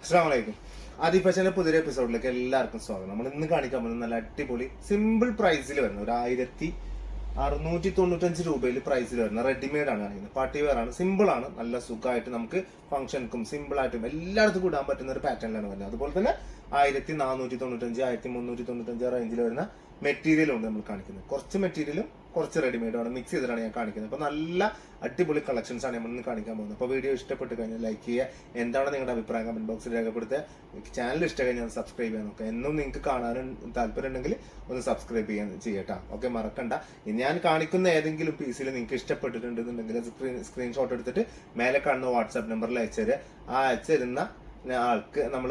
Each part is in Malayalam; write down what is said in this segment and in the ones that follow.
അസ്സലാമു അലൈക്കും. ആദി ഫാഷന്റെ പുതിയൊരു എപ്പിസോഡിലേക്ക് എല്ലാവർക്കും സ്വാഗതം. നമ്മൾ ഇന്ന് കാണിക്കാൻ പോകുന്നത് നല്ല അടിപൊളി സിമ്പിൾ പ്രൈസിൽ വരുന്ന ഒരു 1695 രൂപയിൽ പ്രൈസിൽ വരുന്ന റെഡിമെയ്ഡ് ആണ് കാണിക്കുന്നത്. പാർട്ടി വെയർ ആണ്, സിമ്പിൾ ആണ്, നല്ല സുഖമായിട്ട് നമുക്ക് ഫംഗ്ഷൻക്കും സിമ്പിൾ ആയിട്ടും എല്ലായിടത്തും ഇടാൻ പറ്റുന്ന ഒരു പാറ്റേണിലാണ് വരുന്നത്. അതുപോലെ തന്നെ 1495 1395 റേഞ്ചിൽ വരുന്ന മെറ്റീരിയലുണ്ട് നമ്മൾ കാണിക്കുന്നത്. കുറച്ച് മെറ്റീരിയലും കുറച്ച് റെഡിമെയ്ഡുമാണ് മിക്സ് ചെയ്തിട്ടാണ് ഞാൻ കാണിക്കുന്നത്. അപ്പോൾ നല്ല അടിപൊളി കളക്ഷൻസ് ആണ് നമ്മൾ ഇന്ന് കാണിക്കാൻ പോകുന്നത്. അപ്പോൾ വീഡിയോ ഇഷ്ടപ്പെട്ട് കഴിഞ്ഞാൽ ലൈക്ക് ചെയ്യുക. എന്താണ് നിങ്ങളുടെ അഭിപ്രായം കമന്റ് ബോക്സിൽ രേഖപ്പെടുത്തുക. ചാനൽ ഇഷ്ടം കഴിഞ്ഞാൽ സബ്സ്ക്രൈബ് ചെയ്യാൻ നോക്കുക. എന്നും നിങ്ങൾക്ക് കാണാനും താല്പര്യം ഉണ്ടെങ്കിൽ ഒന്ന് സബ്സ്ക്രൈബ് ചെയ്യാൻ ചെയ്യട്ടോ. ഓക്കെ, മറക്കണ്ട. ഞാൻ കാണിക്കുന്ന ഏതെങ്കിലും പീസിൽ നിങ്ങൾക്ക് ഇഷ്ടപ്പെട്ടിട്ടുണ്ടെന്നുണ്ടെങ്കിൽ സ്ക്രീൻഷോട്ട് എടുത്തിട്ട് മേലെ കാണുന്ന വാട്സാപ്പ് നമ്പറിൽ അയച്ചുതരിക. ആ അയച്ചുതരുന്ന ആൾക്ക് നമ്മൾ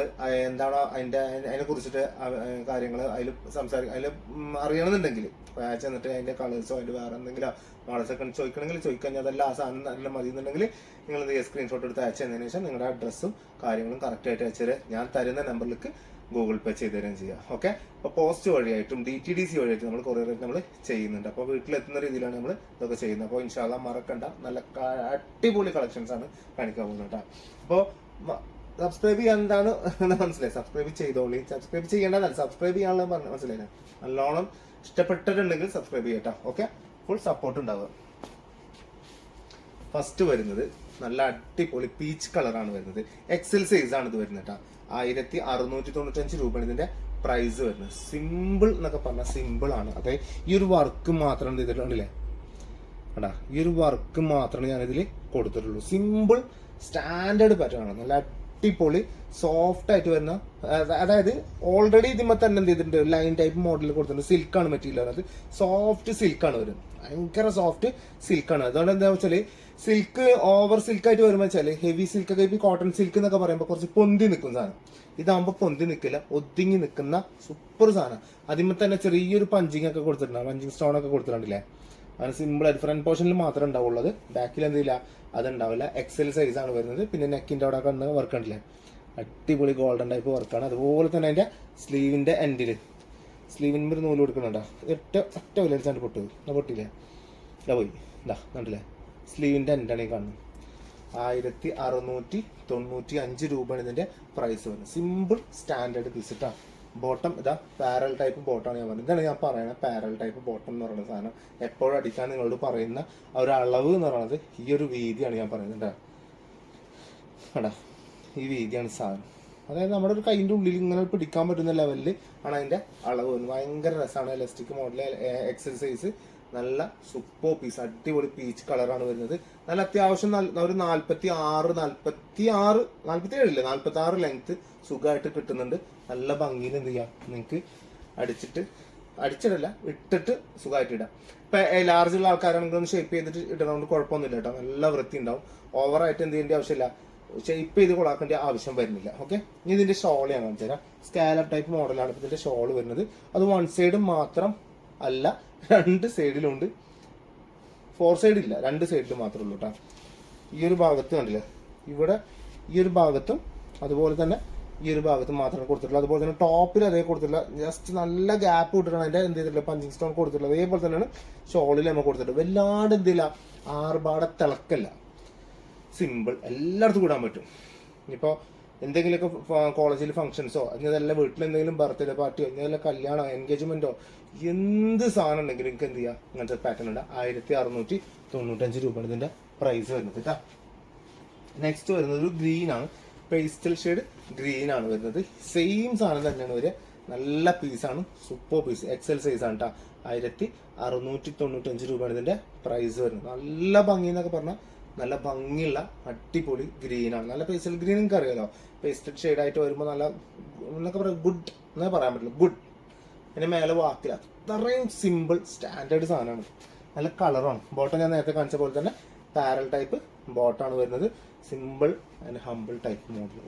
എന്താണോ അതിനെ കുറിച്ചിട്ട് കാര്യങ്ങൾ അതിൽ അതിൽ അറിയണമെന്നുണ്ടെങ്കിൽ അയച്ചു തന്നിട്ട് അതിന്റെ കളേഴ്സോ അതിന്റെ വേറെ എന്തെങ്കിലും മോഡൽസൊക്കെ ചോദിക്കണമെങ്കിൽ ചോദിക്കാൻ അതല്ല ആ സാധനം നല്ല മതി എന്നുണ്ടെങ്കിൽ നിങ്ങൾ സ്ക്രീൻഷോട്ട് എടുത്ത് അയച്ചു തന്നതിന് ശേഷം നിങ്ങളുടെ അഡ്രസ്സും കാര്യങ്ങളും കറക്റ്റായിട്ട് അയച്ചു ഞാൻ തരുന്ന നമ്പറിലേക്ക് ഗൂഗിൾ പേ ചെയ്ത് തരുകയും ചെയ്യാം. ഓക്കെ, അപ്പോൾ പോസ്റ്റ് വഴിയായിട്ടും DTDC വഴിയായിട്ടും നമ്മൾ കൊറിയറായിട്ട് നമ്മൾ ചെയ്യുന്നുണ്ട്. അപ്പോൾ വീട്ടിലെത്തുന്ന രീതിയിലാണ് നമ്മൾ ഇതൊക്കെ ചെയ്യുന്നത്. അപ്പോൾ ഇൻഷാല്ലാ മറക്കണ്ട, നല്ല അടിപൊളി കളക്ഷൻസ് ആണ് കാണിക്കാൻ പോകുന്നത് കേട്ടോ. അപ്പോൾ സബ്സ്ക്രൈബ് ചെയ്യാൻ എന്താണ് മനസ്സിലായി, സബ്സ്ക്രൈബ് ചെയ്തോളി. സബ്സ്ക്രൈബ് ചെയ്യേണ്ടതല്ല, സബ്സ്ക്രൈബ് ചെയ്യാനുള്ള മനസ്സിലായില്ല. നല്ലോണം ഇഷ്ടപ്പെട്ടിട്ടുണ്ടെങ്കിൽ സബ്സ്ക്രൈബ് ചെയ്യട്ടോ. ഓക്കെ, ഫുൾ സപ്പോർട്ട് ഉണ്ടാവുക. ഫസ്റ്റ് വരുന്നത് നല്ല അടിപൊളി പീച്ച് കളറാണ് വരുന്നത്. XL സൈസ് ആണ് ഇത് വരുന്നത് കേട്ടോ. 1695 രൂപയാണ് ഇതിന്റെ പ്രൈസ് വരുന്നത്. സിമ്പിൾ എന്നൊക്കെ പറഞ്ഞാൽ സിമ്പിൾ ആണ്. അതായത് ഈ ഒരു വർക്ക് മാത്രം ചെയ്തിട്ടുണ്ടല്ലേ കേട്ടാ, ഈ ഒരു വർക്ക് മാത്രമേ ഞാനിതിൽ കൊടുത്തിട്ടുള്ളൂ. സിമ്പിൾ സ്റ്റാൻഡേർഡ് പാറ്റേൺ ആണ്. നല്ല അടിപൊളി സോഫ്റ്റ് ആയിട്ട് വരുന്ന, അതായത് ഓൾറെഡി ഇതിന്മേ തന്നെ എന്ത് ചെയ്തിട്ടുണ്ട്, ലൈൻ ടൈപ്പ് മോഡലിൽ കൊടുത്തിട്ടുണ്ട്. സിൽക്കാണ് മെറ്റീരിയൽ, അത് സോഫ്റ്റ് സിൽക്കാണ് വരുന്നത്. ഭയങ്കര സോഫ്റ്റ് സിൽക്കാണ്. അതുകൊണ്ട് എന്താ വെച്ചാൽ സിൽക്ക് ഓവർ സിൽക്കായിട്ട് വരുമ്പോൾ വെച്ചാൽ ഹെവി സിൽക്ക് ഒക്കെ കോട്ടൺ സിൽക്ക് എന്നൊക്കെ പറയുമ്പോൾ കുറച്ച് പൊന്തി നിൽക്കുന്ന സാധനം. ഇതാകുമ്പോൾ പൊന്തി നിൽക്കില്ല, ഒതുങ്ങി നിൽക്കുന്ന സൂപ്പർ സാധനം. അതിന്മേ തന്നെ ചെറിയൊരു പഞ്ചിങ് ഒക്കെ കൊടുത്തിട്ടുണ്ട്, പഞ്ചിങ് സ്റ്റോൺ ഒക്കെ കൊടുത്തിട്ടുണ്ടല്ലേ. അങ്ങനെ സിമ്പിൾ ആയിട്ട് ഫ്രണ്ട് പോർഷനിൽ മാത്രമേ ഉണ്ടാവുള്ളത്, ബാക്കിൽ എന്തില്ല അതുണ്ടാവില്ല. XL സൈസ് ആണ് വരുന്നത്. പിന്നെ നെക്കിന്റെ അവിടെ കണ്ണ് വർക്ക് ഉണ്ടല്ലേ, അടിപൊളി ഗോൾഡൻ ടൈപ്പ് വർക്കാണ്. അതുപോലെ തന്നെ അതിന്റെ സ്ലീവിന്റെ എൻഡിൽ സ്ലീവിന് ഒരു നൂല് കൊടുക്കുന്നുണ്ടോ, ഒറ്റ വലിയ പൊട്ടില്ലേ, ഇതാ പോയി, ഇതാ കണ്ടില്ലേ, സ്ലീവിന്റെ എൻഡാണ് ഈ കാണുന്നത്. 1695 രൂപയാണ് ഇതിന്റെ പ്രൈസ് വരുന്നത്. സിമ്പിൾ സ്റ്റാൻഡേർഡ് പീസ് ഇട്ടാ. ബോട്ടം ഇതാ പാരൽ ടൈപ്പ് ബോട്ടമാണ് ഞാൻ പറഞ്ഞത്. ഇതാണ് ഞാൻ പറയുന്നത്, പാരൽ ടൈപ്പ് ബോട്ടം എന്ന് പറയുന്ന സാധനം. എപ്പോഴും അടിക്കാൻ നിങ്ങളോട് പറയുന്ന ഒരു അളവ് എന്ന് പറയുന്നത് ഈ ഒരു വീതിയാണ് ഞാൻ പറയുന്നത് കേട്ടാ. ഈ വീതിയാണ് സാധനം. അതായത് നമ്മുടെ ഒരു കൈൻ്റെ ഉള്ളിൽ ഇങ്ങനെ പിടിക്കാൻ പറ്റുന്ന ലെവലിൽ ആണ് അതിന്റെ അളവ് വരുന്നത്. ഭയങ്കര രസമാണ്. ഇലാസ്റ്റിക് മോഡൽ XL സൈസ്, നല്ല സൂപ്പർ പീസ്, അടിപൊളി പീച്ച് കളറാണ് വരുന്നത്. നല്ല അത്യാവശ്യം ഒരു 46 ലെങ്ത് സുഖമായിട്ട് കിട്ടുന്നുണ്ട്. നല്ല ഭംഗിയിൽ എന്ത് ചെയ്യാം, നിങ്ങൾക്ക് അടിച്ചിടല്ല ഇട്ടിട്ട് സുഖമായിട്ട് ഇടാം. ഇപ്പൊ ലാർജ് ഉള്ള ആൾക്കാരാണെങ്കിൽ ഒന്ന് ഷേപ്പ് ചെയ്തിട്ട് ഇടുന്നതുകൊണ്ട് കുഴപ്പമൊന്നുമില്ല കേട്ടോ. നല്ല വൃത്തി ഉണ്ടാവും. ഓവറായിട്ട് എന്ത് ചെയ്യേണ്ട ആവശ്യമില്ല, ഷേപ്പ് ചെയ്ത് കൊളാക്കേണ്ട ആവശ്യം വരുന്നില്ല. ഓക്കെ, ഇനി ഇതിന്റെ ഷോൾ ഞാൻ കാണിച്ചു തരാം. സ്കാലപ്പ് ടൈപ്പ് മോഡലാണ് ഇതിന്റെ ഷോൾ വരുന്നത്. അത് വൺ സൈഡ് മാത്രം അല്ല, രണ്ട് സൈഡിലുണ്ട്. 4 സൈഡ് ഇല്ല, 2 സൈഡിൽ മാത്രമേ ഉള്ളൂ കേട്ടോ. ഈ ഒരു ഭാഗത്ത് കണ്ടില്ലേ, ഇവിടെ ഈ ഒരു ഭാഗത്തും അതുപോലെ തന്നെ ഈ ഒരു ഭാഗത്ത് മാത്രമേ കൊടുത്തിട്ടുള്ളൂ. അതുപോലെ തന്നെ ടോപ്പിൽ അതേ കൊടുത്തിട്ടില്ല, ജസ്റ്റ് നല്ല ഗ്യാപ്പ് വിട്ടിട്ടാണ് അതിന്റെ എന്ത് ചെയ്തിട്ടില്ല, പഞ്ചിങ് സ്റ്റോൺ കൊടുത്തിട്ടുള്ളത്. അതേപോലെ തന്നെയാണ് ഷോളിൽ നമ്മൾ കൊടുത്തിട്ടുള്ളത്. വല്ലാണ്ട് എന്തില്ല, ആർഭാട തിളക്കല്ല, സിമ്പിൾ, എല്ലായിടത്തും കൂടാൻ പറ്റും. ഇപ്പോൾ എന്തെങ്കിലുമൊക്കെ കോളേജിൽ ഫംഗ്ഷൻസോ ഇതല്ല, വീട്ടിൽ എന്തെങ്കിലും ബർത്ത്ഡേ പാർട്ടിയോ ഇതല്ല, കല്യാണോ എൻഗേജ്മെന്റോ എന്ത് സാധനം ഉണ്ടെങ്കിലും നിങ്ങൾക്ക് എന്ത് ചെയ്യാം, ഇങ്ങനത്തെ പാറ്റേൺ ഉണ്ട്. 1695 രൂപയാണ് ഇതിന്റെ പ്രൈസ് വരുന്നത് കേട്ടോ. നെക്സ്റ്റ് വരുന്നത് ഒരു ഗ്രീൻ ആണ്, പേസ്റ്റൽ ഷെയ്ഡ് ഗ്രീൻ ആണ് വരുന്നത്. സെയിം സാധനം തന്നെയാണ് വരിക. നല്ല പീസാണ്, സൂപ്പർ പീസ്, XL സൈസ് ആണ് കേട്ടോ. 1695 രൂപയാണ് ഇതിന്റെ പ്രൈസ് വരുന്നത്. നല്ല ഭംഗി എന്നൊക്കെ പറഞ്ഞാൽ നല്ല ഭംഗിയുള്ള അടിപൊളി ഗ്രീൻ ആണ്. നല്ല പേസ്റ്റൽ ഗ്രീൻ നിങ്ങൾക്ക് അറിയാലോ, പേസ്റ്റൽ ഷെയ്ഡ് ആയിട്ട് വരുമ്പോൾ നല്ല എന്നൊക്കെ പറയാം, ഗുഡ് എന്നേ പറയാൻ പറ്റില്ല, ഗുഡ്. അതിന്റെ മേലെ വാക്കില്ല, അത്രയും സിമ്പിൾ സ്റ്റാൻഡേർഡ് സാധനമാണ്. നല്ല കളറാണ്. ബോട്ടം ഞാൻ നേരത്തെ കാണിച്ച പോലെ തന്നെ പാരൽ ടൈപ്പ് ബോട്ടാണ് വരുന്നത്. Simple and humble type model,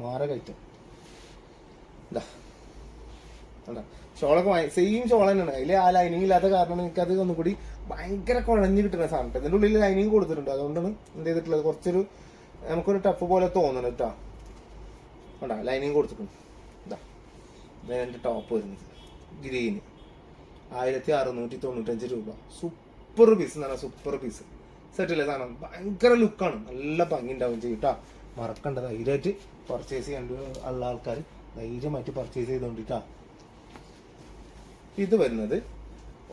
മാറ കയറ്റം. ഇതാ ഷോളൊക്കെ സെയിം ഷോൾ തന്നെയാണ്. അതിൽ ആ ലൈനിങ് ഇല്ലാത്ത കാരണം എനിക്കത് ഒന്നുകൂടി ഭയങ്കര കുഴഞ്ഞു കിട്ടുന്ന സാധനം. ഇതിന്റെ ഉള്ളിൽ ലൈനിങ് കൊടുത്തിട്ടുണ്ട്, അതുകൊണ്ടാണ് എന്ത് ചെയ്തിട്ടുള്ളത്, കുറച്ചൊരു നമുക്കൊരു ടഫ് പോലെ തോന്നുന്നത് കേട്ടോ. കേട്ടാ, ലൈനിങ് കൊടുത്തിട്ടുണ്ട്. ഇതാ ഇതിന്റെ ടോപ്പ് വരുന്നത് ഗ്രീന്, 1695 രൂപ. സൂപ്പർ പീസ് എന്ന് പറഞ്ഞാൽ സൂപ്പർ പീസ്. സെറ്റല്ലേ സാധനം, ഭയങ്കര ലുക്കാണ്, നല്ല ഭംഗി ഉണ്ടാവും ചെയ്യും കേട്ടോ. മറക്കണ്ട, ധൈര്യമായിട്ട് പർച്ചേസ് ചെയ്യേണ്ട ഉള്ള ആൾക്കാർ ധൈര്യമായിട്ട് പർച്ചേസ് ചെയ്തുകൊണ്ടിട്ടാ. ഇത് വരുന്നത്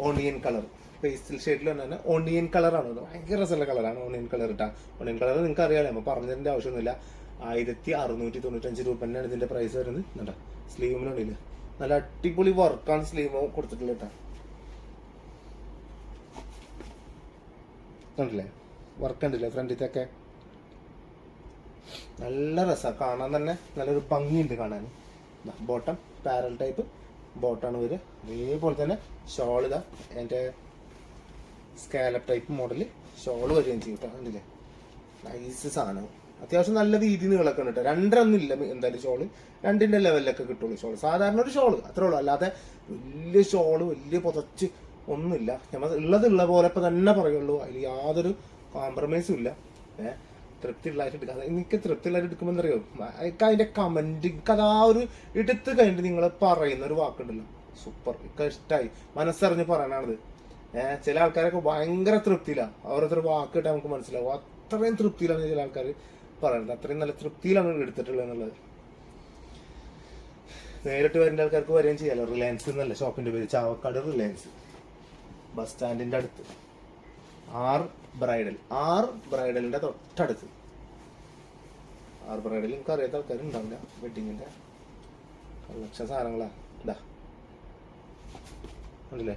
ഓണിയൻ കളർ, പേസ്റ്റൽ ഷെയ്ഡിൽ തന്നെ ഓണിയൻ കളറാണ്. ഭയങ്കര രസമുള്ള കളറാണ് ഓണിയൻ കളർ ഇട്ടാ. ഓണിയൻ കളർ നിങ്ങൾക്ക് അറിയാലോ, നമ്മൾ പറഞ്ഞതിൻ്റെ ആവശ്യമൊന്നുമില്ല. 1695 രൂപ തന്നെയാണ് ഇതിന്റെ പ്രൈസ് വരുന്നത്. എന്താ സ്ലീവിനുള്ളിൽ നല്ല അടിപൊളി വർക്കാണ് സ്ലീവ് കൊടുത്തിട്ടുള്ളത് കേട്ടോ. കണ്ടില്ലേ വർക്ക് ഉണ്ടല്ലേ ഫ്രണ്ടിലൊക്കെ, നല്ല രസമാണ് കാണാൻ തന്നെ, നല്ലൊരു ഭംഗിയുണ്ട് കാണാൻ. ബോട്ടം പാരൽ ടൈപ്പ് ബോട്ടാണ് വരിക. അതേപോലെ തന്നെ ഷോൾ ഇതാ എൻ്റെ സ്കാലപ്പ് ടൈപ്പ് മോഡല് ഷോള് വരികയും ചെയ്യും കേട്ടോ. കണ്ടില്ലേ നൈസ് സാധനം, അത്യാവശ്യം നല്ല വീതി നീളൊക്കെ ഉണ്ട് കേട്ടോ. 2.5 ഇല്ല എന്തായാലും ഷോള്, 2ന്റെ ലെവലിലൊക്കെ കിട്ടുള്ളൂ ഷോള്. സാധാരണ ഒരു ഷോള് അത്രേ ഉള്ളൂ, അല്ലാതെ വലിയ ഷോള് വലിയ പുതച്ച് ഒന്നുമില്ല. നമ്മൾ ഉള്ള പോലെ ഇപ്പം തന്നെ പറയുള്ളൂ, അതിൽ യാതൊരു കോംപ്രമൈസും ഇല്ല. തൃപ്തിയുള്ളതായിട്ട് എടുക്കുക. എനിക്ക് തൃപ്തിയുള്ളതായിട്ട് എടുക്കുമ്പോൾ എന്താ അറിയോ, എനിക്ക് അതിൻ്റെ കമൻറ്റ്, എനിക്ക് അതാ ഒരു എടുത്ത് കഴിഞ്ഞിട്ട് നിങ്ങൾ പറയുന്ന ഒരു വാക്കുണ്ടല്ലോ, സൂപ്പർ, എനിക്ക് ഇഷ്ടമായി, മനസ്സറിഞ്ഞ് പറയാനാണത്. ചില ആൾക്കാരൊക്കെ ഭയങ്കര തൃപ്തിയിലാണ്, ഓരോരുത്തർ വാക്ക് കിട്ടാൻ നമുക്ക് മനസ്സിലാവും. അത്രയും തൃപ്തിയിലാണ് ചില ആൾക്കാർ പറയുന്നത്, അത്രയും നല്ല തൃപ്തിയിലാണ് എടുത്തിട്ടുള്ളത് എന്നുള്ളത്. നേരിട്ട് വരുന്ന ആൾക്കാർക്ക് വരികയും ചെയ്യാമല്ലോ. റിലയൻസ് എന്നല്ല ഷോപ്പിന്റെ പേര്, ചാവക്കാട് റിലയൻസ് ബസ് സ്റ്റാൻഡിന്റെ അടുത്ത്, ആർ ബ്രൈഡലിന്റെ തൊട്ടടുത്ത്. ആർ ബ്രൈഡൽ നിങ്ങൾക്ക് അറിയാത്ത ആൾക്കാരുണ്ടാവില്ല. വെഡിങ്ങിന്റെ കളക്ഷൻ സാധനങ്ങളാ. ഇതാ ഉണ്ടല്ലേ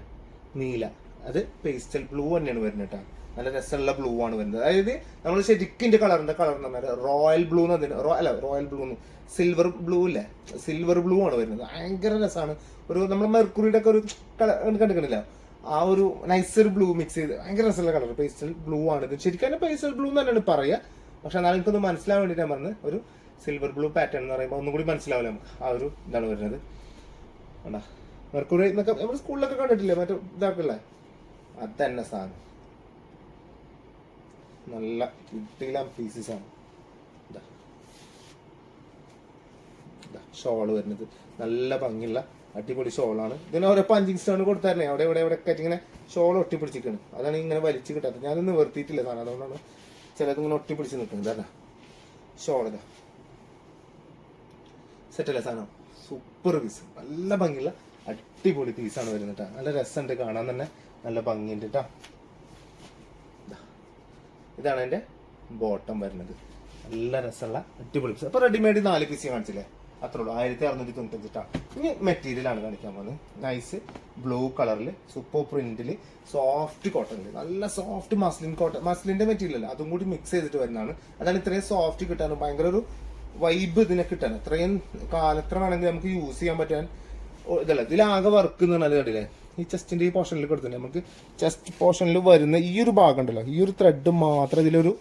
നീല, അത് പേസ്റ്റൽ ബ്ലൂ തന്നെയാണ് വരുന്നത് കേട്ടോ. നല്ല രസമുള്ള ബ്ലൂ ആണ് വരുന്നത്. അതായത് നമ്മൾ ശരിക്കും കളറിന്റെ കളർ എന്ന് പറഞ്ഞാൽ royal blue royal blue silver blue ഇല്ലേ, സിൽവർ ബ്ലൂ ആണ് വരുന്നത്. ഭയങ്കര രസമാണ്. ഒരു നമ്മൾ മെർക്കുറിയുടെ ഒക്കെ ഒരു കളർ കണ്ടിട്ടില്ല, ആ ഒരു നൈസർ ബ്ലൂ മിക്സ് ചെയ്ത് ഭയങ്കര രസമുള്ള കളർ പേസ്റ്റൽ ബ്ലൂ ആണ് ഇത്. ശരിക്കും തന്നെ പേസ്റ്റൽ ബ്ലൂ എന്ന് തന്നെയാണ് പറയുക, പക്ഷെ എന്നാലും എനിക്കൊന്ന് മനസ്സിലാവാൻ വേണ്ടിയിട്ട് ഞാൻ പറഞ്ഞത് ഒരു സിൽവർ ബ്ലൂ പാറ്റേൺ എന്ന് പറയുമ്പോൾ ഒന്നും കൂടി മനസ്സിലാവില്ല നമുക്ക്. ആ ഒരു ഇതാണ് വരുന്നത്. വേണ്ട മെർക്കുറി എന്നൊക്കെ നമ്മൾ സ്കൂളിലൊക്കെ കണ്ടിട്ടില്ലേ, മറ്റേ ഇതാക്കല്ലേ, അത് തന്നെ സാധനം. നല്ല കിട്ടിയില്ല പീസസ് ആണ്. ഷോള് വരുന്നത് നല്ല ഭംഗിയുള്ള അടിപൊളി ഷോളാണ്. ഇതിന് ഓരോ പഞ്ചിങ് സ്റ്റോൺ കൊടുത്തായിരുന്നേ, അവിടെ ഇവിടെ ഒക്കെ ഇങ്ങനെ ഷോൾ ഒട്ടിപ്പിടിച്ചിരിക്കണം. അതാണ് ഇങ്ങനെ വലിച്ചു കിട്ടാത്തത്. ഞാനൊന്ന് നിർത്തിയിട്ടില്ല സാധനം, അതുകൊണ്ടാണ് ചിലത് ഇങ്ങനെ ഒട്ടിപ്പിടിച്ച് നിൽക്കുന്നത്. അല്ല ഷോളിതാ സെറ്റല്ലേ സാധനം, സൂപ്പർ പീസ്, നല്ല ഭംഗിയുള്ള അടിപൊളി പീസാണ് വരുന്നത് കേട്ടോ. നല്ല രസമുണ്ട് കാണാൻ തന്നെ, നല്ല ഭംഗിയുണ്ട് കേട്ടോ. ഇതാണ് എൻ്റെ ബോട്ടം വരുന്നത്, നല്ല രസമുള്ള അടിപൊളി പീസ്. അപ്പൊ റെഡിമെയ്ഡ് 4 പീസ് കാണിച്ചില്ലേ, അത്രേ ഉള്ളൂ. 1695 ട്ടാ. ഇനി മെറ്റീരിയൽ ആണ് കാണിക്കാൻ പോകുന്നത്. നൈസ് ബ്ലൂ കളറിൽ സൂപ്പർ പ്രിന്റിൽ സോഫ്റ്റ് കോട്ടണിൽ, നല്ല സോഫ്റ്റ് മസ്ലിൻ കോട്ടൺ, മസ്ലിന്റെ മെറ്റീരിയൽ അല്ല, അതും കൂടി മിക്സ് ചെയ്തിട്ട് വരുന്നതാണ്. അതാണ് ഇത്രയും സോഫ്റ്റ് കിട്ടാനും ഭയങ്കര ഒരു വൈബ് ഇതിനെ കിട്ടാൻ. ഇത്രയും കാലത്ര വേണമെങ്കിൽ നമുക്ക് യൂസ് ചെയ്യാൻ പറ്റാൻ ഇതല്ല. ഇതിലാകെ വർക്ക് എന്ന് പറഞ്ഞാൽ കണ്ടില്ലേ, ഈ ചെസ്റ്റിന്റെ ഈ പോർഷനിൽ കൊടുത്തിട്ടുണ്ട്. നമുക്ക് ചെസ്റ്റ് പോർഷനിൽ വരുന്ന ഈ ഒരു ഭാഗം ഉണ്ടല്ലോ, ഈ ഒരു ത്രെഡ് മാത്രം ഇതിലൊരു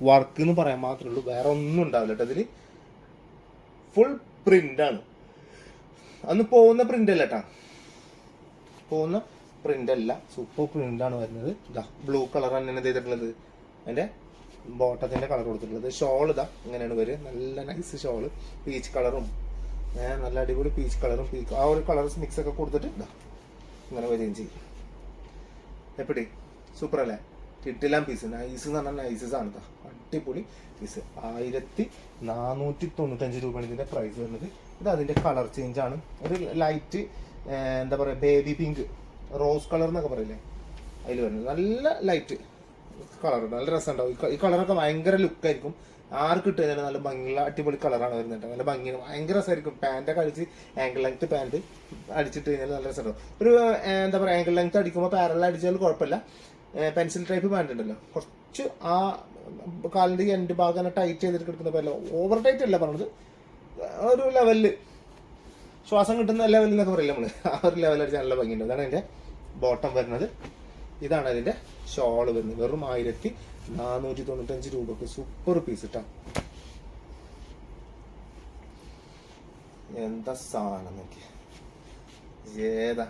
വർക്ക് എന്ന് പറയാൻ മാത്രമേ ഉള്ളൂ, വേറെ ഒന്നും ഉണ്ടാവില്ല കേട്ടോ. ഇതിൽ ഫുൾ പ്രിന്റ് ആണ്. അന്ന് പോകുന്ന പ്രിന്റ് അല്ല കേട്ടാ, പോകുന്ന പ്രിന്റ് അല്ല, സൂപ്പർ പ്രിന്റ് ആണ് വരുന്നത്. ഇതാ ബ്ലൂ കളർ തന്നെയാണ് ചെയ്തിട്ടുള്ളത്, അതിന്റെ ബോട്ടത്തിന്റെ കളർ കൊടുത്തിട്ടുള്ളത്. ഷോൾ ഇതാ ഇങ്ങനെയാണ് വരിക, നല്ല നൈസ് ഷോള്, പീച്ച് കളറും നല്ല അടിപൊളി പീച്ച് കളറും ആ ഒരു കളർ മിക്സ് ഒക്കെ കൊടുത്തിട്ട് ഇതാ ഇങ്ങനെ വരികയും ചെയ്യും. എപ്പടി സൂപ്പർ അല്ലേ, കിട്ടില്ല പീസ്, നൈസ് എന്ന് പറഞ്ഞാൽ നൈസസ് ആണ് കേട്ടോ, അടിപൊളി പീസ്. 1495 രൂപയാണ് ഇതിന്റെ പ്രൈസ് വരുന്നത്. ഇത് അതിന്റെ കളർ ചേഞ്ച് ആണ്, ഒരു ലൈറ്റ് എന്താ പറയാ ബേബി പിങ്ക് റോസ് കളർ എന്നൊക്കെ പറയില്ലേ, അതിൽ വരുന്നത് നല്ല ലൈറ്റ് കളർ, നല്ല രസം ഉണ്ടാവും. ഈ കളറൊക്കെ ഭയങ്കര ലുക്കായിരിക്കും, ആർക്ക് ഇട്ട് കഴിഞ്ഞാൽ നല്ല ഭംഗിയുള്ള അടിപൊളി കളറാണ് വരുന്നത്. നല്ല ഭംഗിയാണ്, ഭയങ്കര രസമായിരിക്കും. പാൻറ്റൊക്കെ അടിച്ച് ആങ്കിൾ ലെങ്ത് പാൻറ്റ് അടിച്ചിട്ട് കഴിഞ്ഞാൽ നല്ല രസമുണ്ടാവും. ഒരു എന്താ പറയുക ആങ്കിൾ ലെങ്ത് അടിക്കുമ്പോൾ പാരലൽ അടിച്ചാൽ കുഴപ്പമില്ല. പെൻസിൽ ടൈപ്പ് പാൻറ് ഉണ്ടല്ലോ, കുറച്ച് ആ കാലിൻ്റെ എൻഡ് ഭാഗം ടൈറ്റ് ചെയ്തിട്ട് കിടക്കുന്ന പോലെ, ഓവർ ടൈറ്റ് അല്ല പറഞ്ഞത്, ഒരു ലെവലിൽ ശ്വാസം കിട്ടുന്ന ലെവലിൽ എന്നൊക്കെ പറയില്ല നമ്മൾ, ആ ഒരു ലെവൽ അടിച്ചാൽ നല്ല ഭംഗിയുണ്ട്. ഇതാണ് അതിൻ്റെ ബോട്ടം വരുന്നത്. ഇതാണ് അതിൻ്റെ ഷോള് വരുന്നത്. വെറും 1495 രൂപക്ക് സൂപ്പർ പീസ് ഇട്ടാ. എന്താ സാധനം നോക്കി, ഏതാ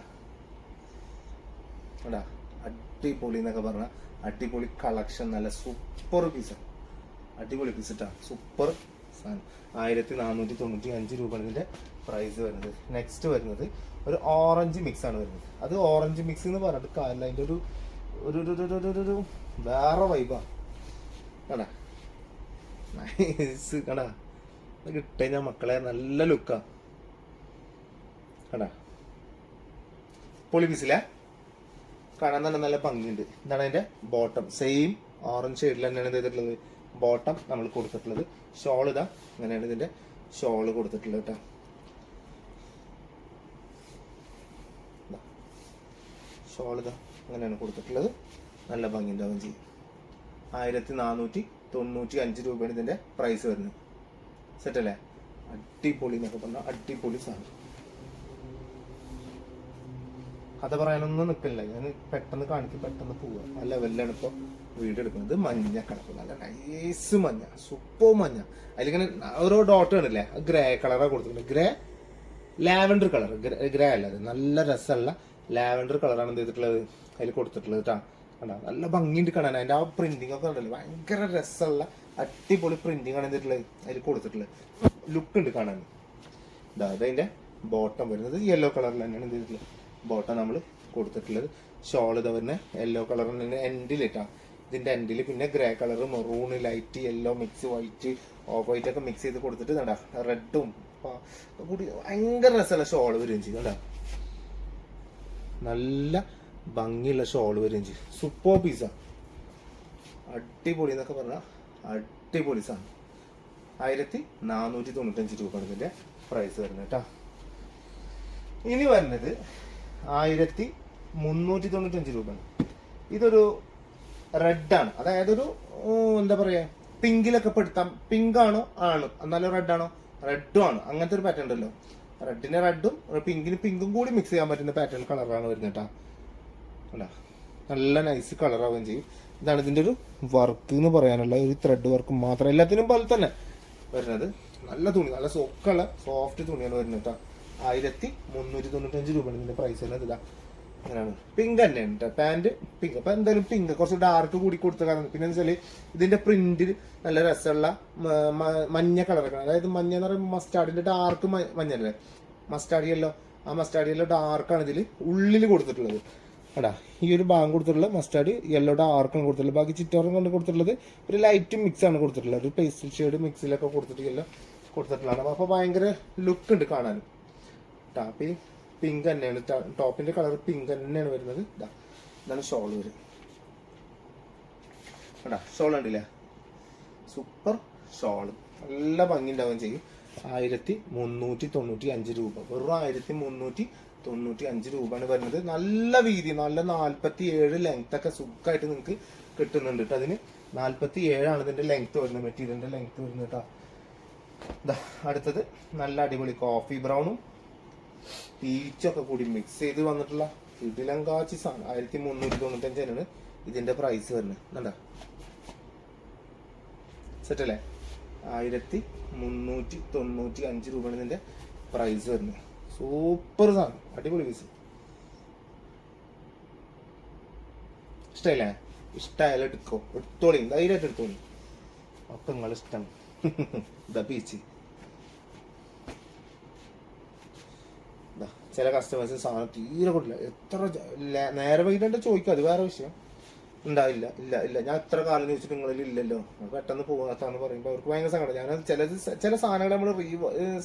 അടിപൊളി എന്നൊക്കെ പറഞ്ഞ അടിപൊളി കളക്ഷൻ, നല്ല സൂപ്പർ പീസാണ്, അടിപൊളി പീസ് ഇട്ടാ, സൂപ്പർ സാധനം. 1495 രൂപ ഇതിന്റെ പ്രൈസ് വരുന്നത്. നെക്സ്റ്റ് വരുന്നത് ഒരു ഓറഞ്ച് മിക്സ് ആണ് വരുന്നത്. അത് ഓറഞ്ച് മിക്സ് എന്ന് പറഞ്ഞിട്ട് കാര്യമില്ല, അതിൻ്റെ ഒരു വേറെ വൈബാ. ആണേ നൈസ് കടാ, കിട്ടുകഴിഞ്ഞാൽ മക്കളെ നല്ല ലുക്കാ കടാ. പൊളി പീസിലെ കാണാൻ തന്നെ നല്ല ഭംഗിയുണ്ട്. ഇതാണ് അതിന്റെ ബോട്ടം, സെയിം ഓറഞ്ച് ഷെയ്ഡിൽ തന്നെയാണ് ഇത് ചെയ്തിട്ടുള്ളത്. ബോട്ടം നമ്മൾ കൊടുത്തിട്ടുള്ളത്. ഷോൾ ഇതാ അങ്ങനെയാണ് ഇതിന്റെ ഷോള് കൊടുത്തിട്ടുള്ളത് കേട്ടോ. ഷോൾ ഇതാ അങ്ങനെയാണ് കൊടുത്തിട്ടുള്ളത്. നല്ല ഭംഗി ഉണ്ടാവും ചെയ്യും. 1495 രൂപയാണ് ഇതിന്റെ പ്രൈസ് വരുന്നത്. സെറ്റ് അല്ലേ? അടിപൊളി എന്നൊക്കെ പറഞ്ഞാൽ അടിപൊളി സാധനം. കഥ പറയാനൊന്നും നിൽക്കില്ല, ഞാൻ പെട്ടെന്ന് കാണിക്കും, പെട്ടെന്ന് പോവുക. ആ ലെവലിലാണ് ഇപ്പോൾ വീഡിയോ എടുക്കുന്നത്. മഞ്ഞ കളർ, നല്ല നൈസ് മഞ്ഞ, സൂപ്പർ മഞ്ഞ. അതിലിങ്ങനെ ഓരോ ഡോട്ട് കാണില്ലേ, ഗ്രേ കളറാണ് കൊടുത്തിട്ടുണ്ട്. ഗ്രേ ലാവൻഡർ കളർ, ഗ്രേ അല്ല, അത് നല്ല രസമുള്ള ലാവൻഡർ കളറാണ് എന്ത് ചെയ്തിട്ടുള്ളത് അതിൽ കൊടുത്തിട്ടുള്ളത് കേട്ടോ. കണ്ടാ നല്ല ഭംഗിയുണ്ട് കാണാൻ. അതിൻ്റെ ആ പ്രിന്റിംഗ് ഒക്കെ ഉണ്ടല്ലോ, ഭയങ്കര രസമുള്ള അടിപൊളി പ്രിന്റിംഗ് ആണ് എന്തിട്ടുള്ളത് അതിൽ കൊടുത്തിട്ടുള്ളത്. ലുക്ക് ഉണ്ട് കാണാൻ. ഇതാ അതിൻ്റെ ബോട്ടം വരുന്നത് യെല്ലോ കളറിൽ തന്നെയാണ് എന്ത് ചെയ്തിട്ടുള്ളത് ബോട്ടം നമ്മൾ കൊടുത്തിട്ടുള്ളത്. ഷോൾ ഇതാ വരുന്നത് യെല്ലോ കളറിന് തന്നെ എൻഡിലിട്ടാ. ഇതിന്റെ എൻഡിൽ പിന്നെ grey colour, maroon, light yellow mix, white, of white ഒക്കെ മിക്സ് ചെയ്ത് കൊടുത്തിട്ട് കണ്ടാ റെഡും കൂടി ഭയങ്കര രസമുള്ള ഷോൾ വരികയും ചെയ്യും. കണ്ടാ നല്ല ഭംഗിയുള്ള ഷോൾ വരികയും ചെയ്യും. സൂപ്പർ പീസ, അടിപൊളി എന്നൊക്കെ പറഞ്ഞാൽ അടിപൊളി സാധനം. 1495 രൂപയാണ് ഇതിന്റെ പ്രൈസ് വരുന്നത് കേട്ടോ. ഇനി വരുന്നത് 1395 രൂപയാണ്. ഇതൊരു റെഡാണ്, അതായത് ഒരു എന്താ പറയാ പിങ്കിലൊക്കെ പെടുത്താം. പിങ്ക് ആണോ ആണ്, എന്നാലും റെഡ് ആണോ റെഡും ആണ്, അങ്ങനത്തെ ഒരു പാറ്റേൺ ഉണ്ടല്ലോ. റെഡിന് റെഡും പിങ്കിന് പിങ്കും കൂടി മിക്സ് ചെയ്യാൻ പറ്റുന്ന പാറ്റേൺ കളറാണ് വരുന്നത് കേട്ടോ. അല്ല നല്ല നൈസ് കളറാവുകയും ചെയ്യും. ഇതാണ് ഇതിന്റെ ഒരു വർക്ക് എന്ന് പറയാനുള്ള ഒരു ത്രെഡ് വർക്ക് മാത്രം, എല്ലാത്തിനും പോലെ തന്നെ വരുന്നത്. നല്ല തുണി, നല്ല സോക്കുള്ള സോഫ്റ്റ് തുണിയാണ് വരുന്നത് കേട്ടോ. 1395 രൂപയാണ് ഇതിന്റെ പ്രൈസ് വരുന്നത്. ഇതാ അങ്ങനെയാണ്. പിങ്ക് തന്നെയാണ് കേട്ടോ പാന്റ്, പിങ്ക്. അപ്പൊ എന്തായാലും പിങ്ക് കുറച്ച് ഡാർക്ക് കൂടി കൊടുത്ത കാരണം പിന്നെ വെച്ചാല് ഇതിന്റെ പ്രിന്റ് നല്ല രസമുള്ള മഞ്ഞ കളറൊക്കെ, അതായത് മഞ്ഞ എന്ന് പറയുമ്പോൾ മസ്റ്റാർഡിന്റെ ഡാർക്ക് മഞ്ഞല്ലേ, മസ്റ്റാർഡ് യെല്ലോ. ആ മസ്റ്റാർഡ് യെല്ലോ ഡാർക്കാണ് ഇതിൽ ഉള്ളിൽ കൊടുത്തിട്ടുള്ളത്. എടാ ഈ ഒരു ഭാഗം കൊടുത്തിട്ടുള്ളത് മസ്റ്റാർഡ് യെല്ലോ ഡാർക്കാണ് കൊടുത്തിട്ടുള്ളത്. ബാക്കി ചിറ്റോറും കൊണ്ട് കൊടുത്തിട്ടുള്ളത് ഒരു ലൈറ്റ് മിക്സ് ആണ് കൊടുത്തിട്ടുള്ളത്. ഒരു പേസ്റ്റൽ ഷെയ്ഡ് മിക്സിലൊക്കെ കൊടുത്തിട്ട് യെല്ലോ കൊടുത്തിട്ടുള്ളതാണ്. അപ്പൊ ഭയങ്കര ലുക്ക് ഉണ്ട് കാണാനും. ടാപ്പ് പിങ്ക് തന്നെയാണ്, ടോപ്പിന്റെ കളർ പിങ്ക് തന്നെയാണ് വരുന്നത്. ഇതാണ് ഷോൾ വരും. എടാ ഷോൾ ഉണ്ടല്ലേ, സൂപ്പർ ഷോള്, നല്ല ഭംഗി ഉണ്ടാവുകയും ചെയ്യും. 1395 രൂപ, വെറും 1395 രൂപയാണ് വരുന്നത്. നല്ല വീതി, നല്ല 47 ലെങ്ത് ഒക്കെ സുഖമായിട്ട് നിങ്ങൾക്ക് കിട്ടുന്നുണ്ട് കേട്ടോ. അതിന് 47 ഇതിന്റെ ലെങ്ത് വരുന്നത്, മെറ്റീരിയലിന്റെ ലെങ്ത് വരുന്നത് കേട്ടോ. അടുത്തത് നല്ല അടിപൊളി കോഫി ബ്രൗണും പീച്ചൊക്കെ കൂടി മിക്സ് ചെയ്ത് വന്നിട്ടുള്ള ഇടിലങ്കാച്ചി സാധനം. 1395 ഇതിന്റെ പ്രൈസ് വരുന്നത്. എന്താ സെറ്റ് അല്ലേ? 1395 രൂപയാണ് ഇതിന്റെ പ്രൈസ് വരുന്നത്. സൂപ്പർ സാധനം, അടിപൊളി പീസ്. ഇഷ്ടമല്ലേ? ഇഷ്ടമായാലും എടുക്കോ, എടുത്തോളി, ധൈര്യമായിട്ട് എടുത്തോളി, ഒക്കെ നിങ്ങൾ ഇഷ്ടമാണ്. ഇതാ പീച്ച്. ചില കസ്റ്റമേഴ്സ് സാധനം തീരെ കൊടുക്കില്ല. എത്ര നേരെ വൈകിട്ട് ചോദിക്കും, അത് വേറെ വിഷയം. ഉണ്ടാവില്ല, ഇല്ല ഇല്ല ഞാൻ എത്ര കാലം ചോദിച്ചിട്ട് നിങ്ങളിൽ ഇല്ലല്ലോ, പെട്ടെന്ന് പോകാത്താന്ന് പറയുമ്പോൾ അവർക്ക് ഭയങ്കര സങ്കടം. ഞാൻ ചില സാധനങ്ങൾ നമ്മൾ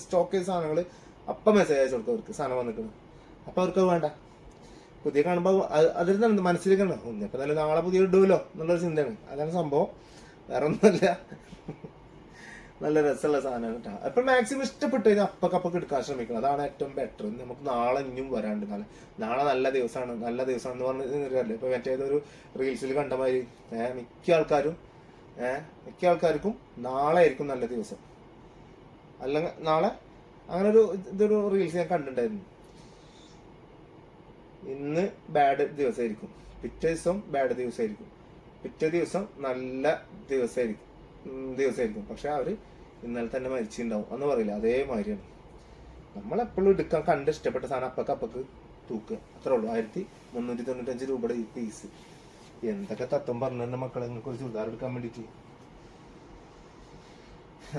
സ്റ്റോക്ക് ചെയ്ത സാധനങ്ങൾ അപ്പം മെസ്സേജ് അയച്ചു കൊടുക്കും അവർക്ക്, സാധനം വന്നിട്ടുണ്ട്. അപ്പം അവർക്ക് വേണ്ട, പുതിയ കാണുമ്പോൾ അതിൽ നിന്ന് മനസ്സിലേക്കാണ് ഇപ്പം നല്ല നാളെ പുതിയ ഇടുമല്ലോ എന്നുള്ളൊരു ചിന്തയാണ്. അതാണ് സംഭവം, വേറെ ഒന്നുമല്ല. നല്ല രസമുള്ള സാധനമാണ് കേട്ടോ. അപ്പം മാക്സിമം ഇഷ്ടപ്പെട്ട് കഴിഞ്ഞാൽ അപ്പൊക്കെ എടുക്കാൻ ശ്രമിക്കണം, അതാണ് ഏറ്റവും ബെറ്റർ. നമുക്ക് നാളെ ഇനിയും വരാണ്ട്, നാളെ നല്ല ദിവസമാണെന്ന് പറഞ്ഞില്ലേ. ഇപ്പൊ മറ്റേതൊരു റീൽസിൽ കണ്ട മാതിരി മിക്ക ആൾക്കാർക്കും നാളെ ആയിരിക്കും നല്ല ദിവസം, അല്ലെങ്കിൽ നാളെ അങ്ങനെ ഇതൊരു റീൽസ് ഞാൻ കണ്ടിട്ടുണ്ടായിരുന്നു. ഇന്ന് ബാഡ് ദിവസമായിരിക്കും, പിറ്റേ ദിവസം ബാഡ് ദിവസമായിരിക്കും, പിറ്റേ ദിവസം നല്ല ദിവസമായിരിക്കും. പക്ഷെ അവര് ഇന്നലെ തന്നെ മരിച്ചിട്ടുണ്ടാവും എന്ന് പറയില്ല, അതേമാതിരിയാണ്. നമ്മളെപ്പോഴും എടുക്കാൻ കണ്ട് ഇഷ്ടപ്പെട്ട സാധനം അപ്പക്ക് തൂക്കുക, അത്രേ ഉള്ളൂ. 1395 രൂപയുടെ ഈ പീസ്. എന്തൊക്കെ തത്വം പറഞ്ഞ മക്കളെ നിങ്ങൾക്ക് ഒരു ചുരിദാർ എടുക്കാൻ വേണ്ടിട്ട്.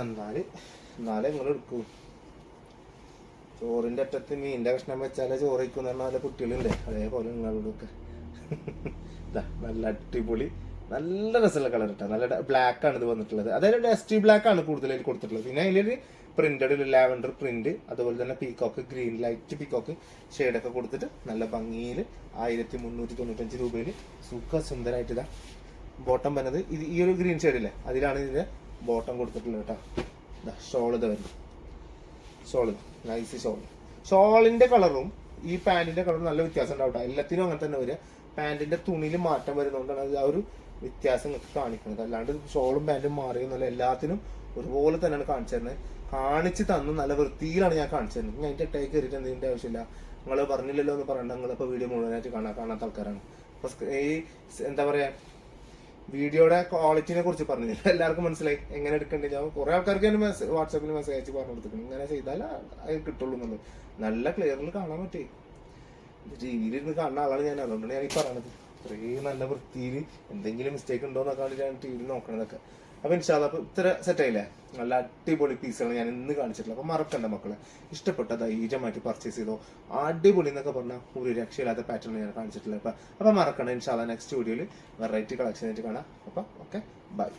എന്നാലേ നിങ്ങൾ എടുക്കൂ. ചോറിന്റെ അറ്റത്ത് മീനിന്റെ കഷ്ണം വെച്ചാലേ ചോറ് വയ്ക്കുന്ന പറഞ്ഞാൽ കുട്ടികളുണ്ട്, അതേപോലെ നിങ്ങളോടൊക്കെ. നല്ല അടിപൊളി നല്ല രസമുള്ള കളർ ഇട്ടാ, നല്ല ബ്ലാക്ക് ആണ് ഇത് വന്നിട്ടുള്ളത്. അതായത് ഡസ്റ്റി ബ്ലാക്ക് ആണ് കൂടുതലായിട്ട് കൊടുത്തിട്ടുള്ളത്. പിന്നെ അതിലൊരു പ്രിന്റഡ് ലാവൻഡർ പ്രിന്റ്, അതുപോലെ തന്നെ പീക്കോക്ക് ഗ്രീൻ ലൈറ്റ് പീക്കോക്ക് ഷെയ്ഡൊക്കെ കൊടുത്തിട്ട് നല്ല ഭംഗിയിൽ 1395 രൂപയിൽ സുന്ദരമായിട്ട് ഇതാ ബോട്ടം വരുന്നത്. ഇത് ഈ ഒരു ഗ്രീൻ ഷെയ്ഡില്ലേ അതിലാണ് ഇതിന്റെ ബോട്ടം കൊടുത്തിട്ടുള്ളത് കേട്ടോ. ഷോൾ ഇത് വരുന്നത്, ഷോള് നൈസ് ഷോളിന്റെ കളറും ഈ പാന്റിന്റെ കളറും നല്ല വ്യത്യാസം ഉണ്ടാവും. എല്ലാത്തിനും അങ്ങനെ തന്നെ വരിക. പാന്റിന്റെ തുണിയിൽ മാറ്റം വരുന്നതുകൊണ്ടാണ് അത് ആ ഒരു വ്യത്യാസം നിങ്ങൾക്ക് കാണിക്കുന്നത്. അല്ലാണ്ട് ഷോളും പാന്റും മാറിയൊന്നുമല്ല, എല്ലാത്തിനും ഒരുപോലെ തന്നെയാണ് കാണിച്ചു തരുന്നത്. കാണിച്ച് തന്നു നല്ല വൃത്തിയിലാണ് ഞാൻ കാണിച്ചു തരുന്നത്. ഞാൻ അതിന്റെ ടേക്ക് കയറിയിട്ട് എന്തിന്റെ ആവശ്യമില്ല. നിങ്ങൾ പറഞ്ഞില്ലല്ലോ എന്ന് പറയണ്ട, നിങ്ങളിപ്പോൾ വീഡിയോ മുഴുവനായിട്ട് കാണാത്ത ആൾക്കാരാണ്. അപ്പൊ ഈ എന്താ പറയാ വീഡിയോയുടെ ക്വാളിറ്റിനെ കുറിച്ച് പറഞ്ഞു എല്ലാവർക്കും മനസ്സിലായി എങ്ങനെ എടുക്കേണ്ടത്. ഞാൻ കുറെ ആൾക്കാർക്ക് തന്നെ വാട്സാപ്പിൽ മെസ്സേജ് അയച്ച് പറഞ്ഞു കൊടുത്തിട്ടുണ്ട്, ഇങ്ങനെ ചെയ്താൽ അത് കിട്ടുള്ളൂ എന്നുള്ളത്. നല്ല ക്ലിയറിൽ കാണാൻ പറ്റേ, ടിവിയിലിരുന്ന് കാണുന്ന ആളാണ് ഞാൻ. അതുകൊണ്ടാണ് ഞാൻ ഈ പറയണത്. അത്രയും നല്ല വൃത്തിയിൽ എന്തെങ്കിലും മിസ്റ്റേക്ക് ഉണ്ടോ എന്നൊക്കെ വേണ്ടിയിട്ടാണ് ടി വിയിൽ നോക്കണതൊക്കെ. അപ്പൊ ഇൻഷാല്ലാ അപ്പൊ ഇത്ര സെറ്റായില്ലേ, നല്ല അടിപൊളി പീസുകൾ ഞാൻ ഇന്ന് കാണിച്ചിട്ടില്ല. അപ്പൊ മറക്കണ്ട മക്കളെ, ഇഷ്ടപ്പെട്ട ധൈര്യമായിട്ട് പർച്ചേസ് ചെയ്തോ. അടിപൊളി എന്നൊക്കെ പറഞ്ഞാൽ ഒരു രക്ഷയില്ലാത്ത പാറ്റേൺ ഞാൻ കാണിച്ചിട്ടില്ല. അപ്പൊ മറക്കണ്ട, ഇൻഷാല്ലാ നെക്സ്റ്റ് വീഡിയോയിൽ വെറൈറ്റി കളക്ഷൻ ആയിട്ട് കാണാം. അപ്പൊ ഓക്കെ, ബൈ.